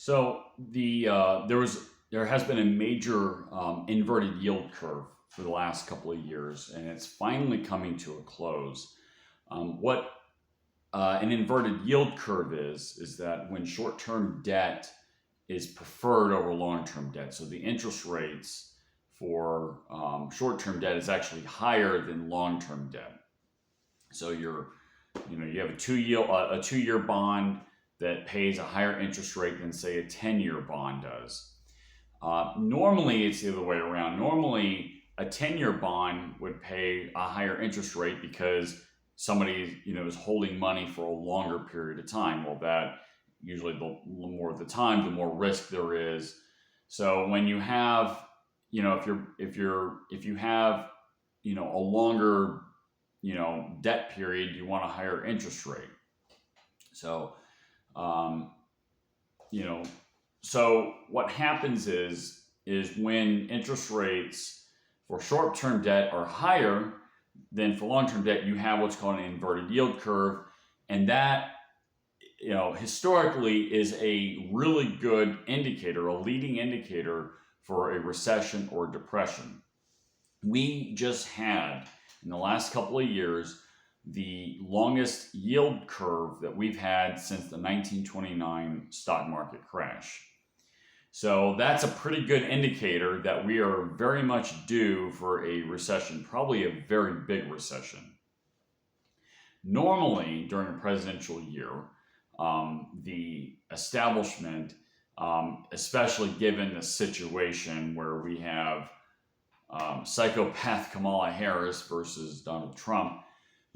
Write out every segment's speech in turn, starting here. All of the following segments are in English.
So there has been a major inverted yield curve for the last couple of years, and it's finally coming to a close. What an inverted yield curve is that when short-term debt is preferred over long-term debt, so the interest rates for short-term debt is actually higher than long-term debt. So you have a 2-year bond that pays a higher interest rate than, say, a 10-year bond does. Normally, it's the other way around. Normally, a 10-year bond would pay a higher interest rate because somebody is holding money for a longer period of time. Well, that usually the more of the time, the more risk there is. So when you have, if you have, a longer, debt period, you want a higher interest rate. So, um, you know, so what happens is when interest rates for short-term debt are higher than for long-term debt, you have what's called an inverted yield curve, and that historically is a really good indicator, a leading indicator for a recession or depression. We just had in the last couple of years the longest yield curve that we've had since the 1929 stock market crash. So that's a pretty good indicator that we are very much due for a recession, probably a very big recession. Normally, during a presidential year, the establishment, especially given the situation where we have psychopath Kamala Harris versus Donald Trump,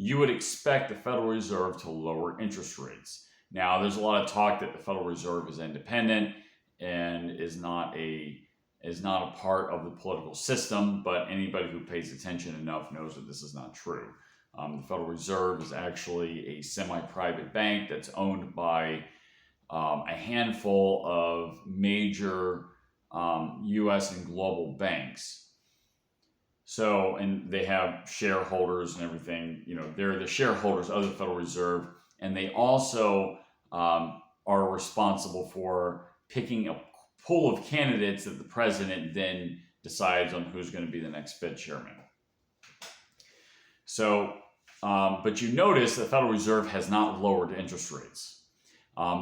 you would expect the Federal Reserve to lower interest rates. Now, there's a lot of talk that the Federal Reserve is independent and is not a part of the political system, but anybody who pays attention enough knows that this is not true. The Federal Reserve is actually a semi-private bank that's owned by a handful of major U.S. and global banks. So, and they have shareholders and everything. They're the shareholders of the Federal Reserve, and they also are responsible for picking a pool of candidates that the president then decides on who's going to be the next Fed chairman. So, but you notice the Federal Reserve has not lowered interest rates.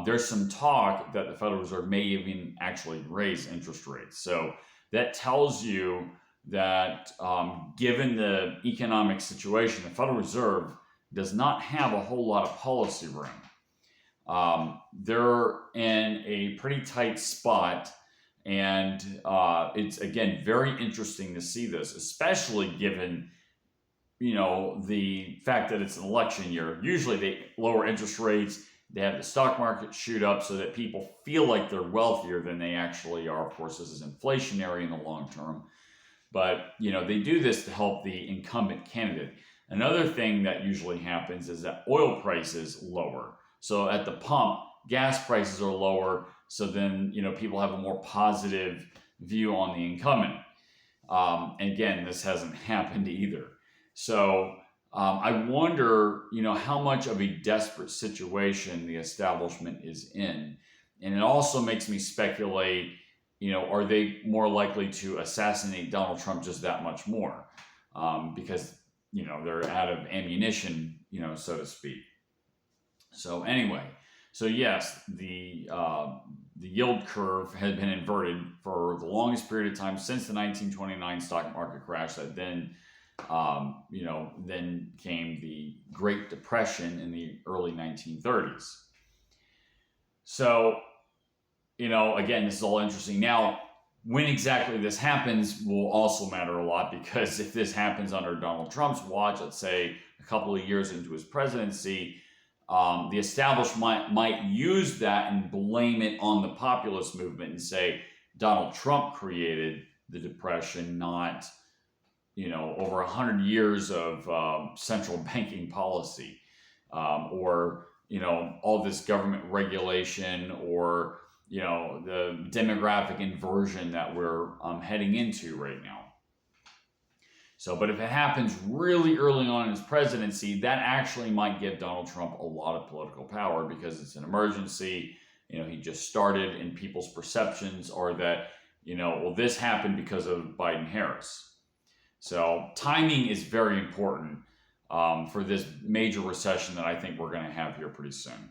There's some talk that the Federal Reserve may even actually raise interest rates. So that tells you that given the economic situation, the Federal Reserve does not have a whole lot of policy room. They're in a pretty tight spot, and it's, again, very interesting to see this, especially given the fact that it's an election year. Usually they lower interest rates, they have the stock market shoot up so that people feel like they're wealthier than they actually are. Of course, this is inflationary in the long term, but they do this to help the incumbent candidate. Another thing that usually happens is that oil prices lower. So at the pump, gas prices are lower, so then people have a more positive view on the incumbent. And again, this hasn't happened either. So I wonder, how much of a desperate situation the establishment is in. And it also makes me speculate, are they more likely to assassinate Donald Trump just that much more? Because, they're out of ammunition, so to speak. So anyway, yes, the yield curve had been inverted for the longest period of time since the 1929 stock market crash. That then came the Great Depression in the early 1930s. So, again, this is all interesting. Now, when exactly this happens will also matter a lot, because if this happens under Donald Trump's watch, let's say a couple of years into his presidency, the establishment might use that and blame it on the populist movement and say Donald Trump created the Depression, not over 100 years of central banking policy, or all this government regulation, or the demographic inversion that we're heading into right now. So, but if it happens really early on in his presidency, that actually might give Donald Trump a lot of political power, because it's an emergency. he just started and people's perceptions are that, well, this happened because of Biden Harris. So timing is very important for this major recession that I think we're going to have here pretty soon.